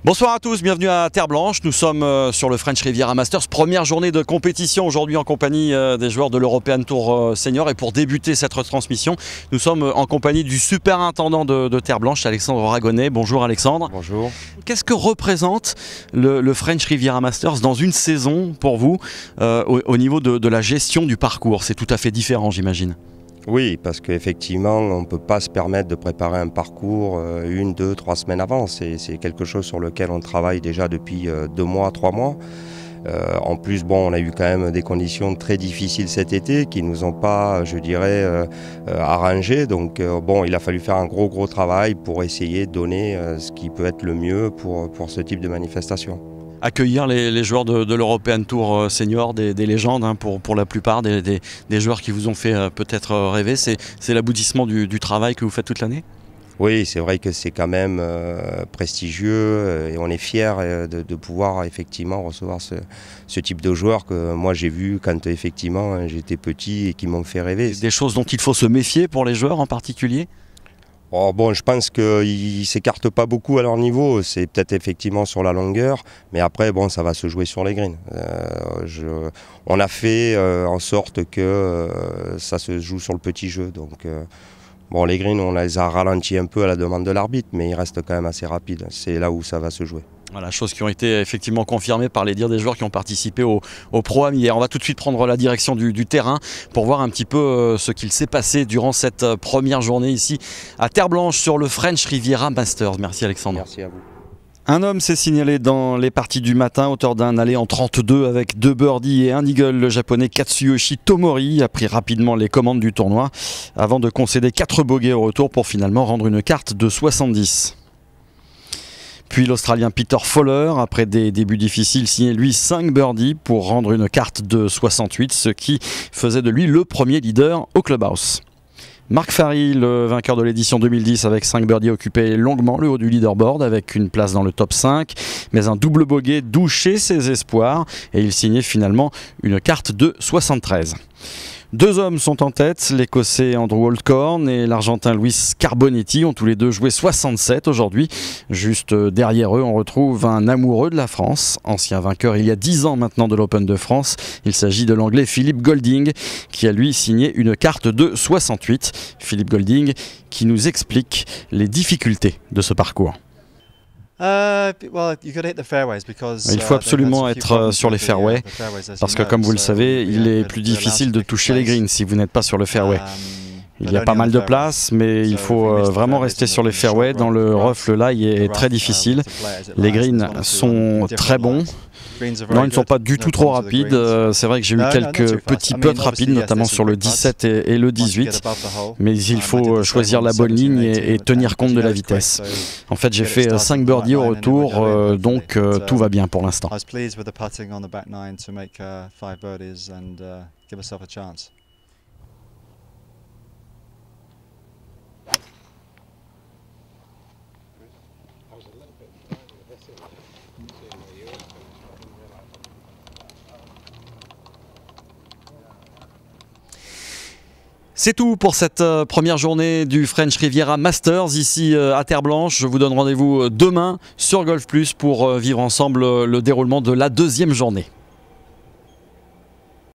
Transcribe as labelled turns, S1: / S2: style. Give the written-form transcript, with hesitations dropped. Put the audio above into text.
S1: Bonsoir à tous, bienvenue à Terre Blanche. Nous sommes sur le French Riviera Masters, première journée de compétition aujourd'hui en compagnie des joueurs de l'European Tour Senior. Et pour débuter cette retransmission, nous sommes en compagnie du superintendant de Terre Blanche, Alexandre Ragonnet. Bonjour Alexandre.
S2: Bonjour.
S1: Qu'est-ce que représente le French Riviera Masters dans une saison pour vous au niveau de la gestion du parcours? C'est tout à fait différent, j'imagine.
S2: Oui, parce qu'effectivement, on ne peut pas se permettre de préparer un parcours 1, 2, 3 semaines avant. C'est quelque chose sur lequel on travaille déjà depuis 2 mois, 3 mois. En plus, bon, on a eu quand même des conditions très difficiles cet été qui ne nous ont pas, je dirais, arrangé. Donc, bon, il a fallu faire un gros travail pour essayer de donner ce qui peut être le mieux pour ce type de manifestation.
S1: Accueillir les joueurs de l'European Tour Senior, des légendes hein, pour la plupart, des joueurs qui vous ont fait peut-être rêver, c'est l'aboutissement du travail que vous faites toute l'année?
S2: Oui, c'est vrai que c'est quand même prestigieux et on est fiers de pouvoir effectivement recevoir ce type de joueurs que moi j'ai vu quand effectivement j'étais petit et qui m'ont fait rêver.
S1: Des choses dont il faut se méfier pour les joueurs en particulier?
S2: Oh bon, je pense qu'ils ne s'écartent pas beaucoup à leur niveau, c'est peut-être effectivement sur la longueur, mais après bon, ça va se jouer sur les greens. On a fait en sorte que ça se joue sur le petit jeu, donc bon, les greens on les a ralentis un peu à la demande de l'arbitre, mais ils restent quand même assez rapides, c'est là où ça va se jouer.
S1: Voilà, choses qui ont été effectivement confirmées par les dires des joueurs qui ont participé au Pro-Am hier. On va tout de suite prendre la direction du terrain pour voir un petit peu ce qu'il s'est passé durant cette première journée ici à Terre Blanche sur le French Riviera Masters. Merci Alexandre.
S2: Merci à vous.
S1: Un homme s'est signalé dans les parties du matin, auteur d'un aller en 32 avec 2 birdies et 1 eagle. Le japonais Katsuyoshi Tomori a pris rapidement les commandes du tournoi avant de concéder 4 bogeys au retour pour finalement rendre une carte de 70. Puis l'Australien Peter Fowler, après des débuts difficiles, signait lui 5 birdies pour rendre une carte de 68, ce qui faisait de lui le premier leader au clubhouse. Mark Farry, le vainqueur de l'édition 2010 avec 5 birdies, occupait longuement le haut du leaderboard avec une place dans le top 5, mais un double bogey douchait ses espoirs et il signait finalement une carte de 73. 2 hommes sont en tête, l'Écossais Andrew Oldcorn et l'Argentin Luis Carbonetti ont tous les deux joué 67 aujourd'hui. Juste derrière eux, on retrouve un amoureux de la France, ancien vainqueur il y a 10 ans maintenant de l'Open de France. Il s'agit de l'Anglais Philippe Golding qui a lui signé une carte de 68. Philippe Golding qui nous explique les difficultés de ce parcours. Il faut absolument être sur les fairways parce que comme vous le savez, il est plus difficile de toucher les greens si vous n'êtes pas sur le fairway. Il y a pas mal de place, mais il faut vraiment rester sur les fairways. Dans le rough, le lie est très difficile. Les greens sont très bons. Non, ils ne sont pas du tout trop rapides. C'est vrai que j'ai eu quelques petits putts rapides, notamment sur le 17 et le 18. Mais il faut choisir la bonne ligne et tenir compte de la vitesse. En fait, j'ai fait 5 birdies au retour, donc tout va bien pour l'instant. C'est tout pour cette première journée du French Riviera Masters ici à Terre Blanche. Je vous donne rendez-vous demain sur Golf Plus pour vivre ensemble le déroulement de la 2e journée.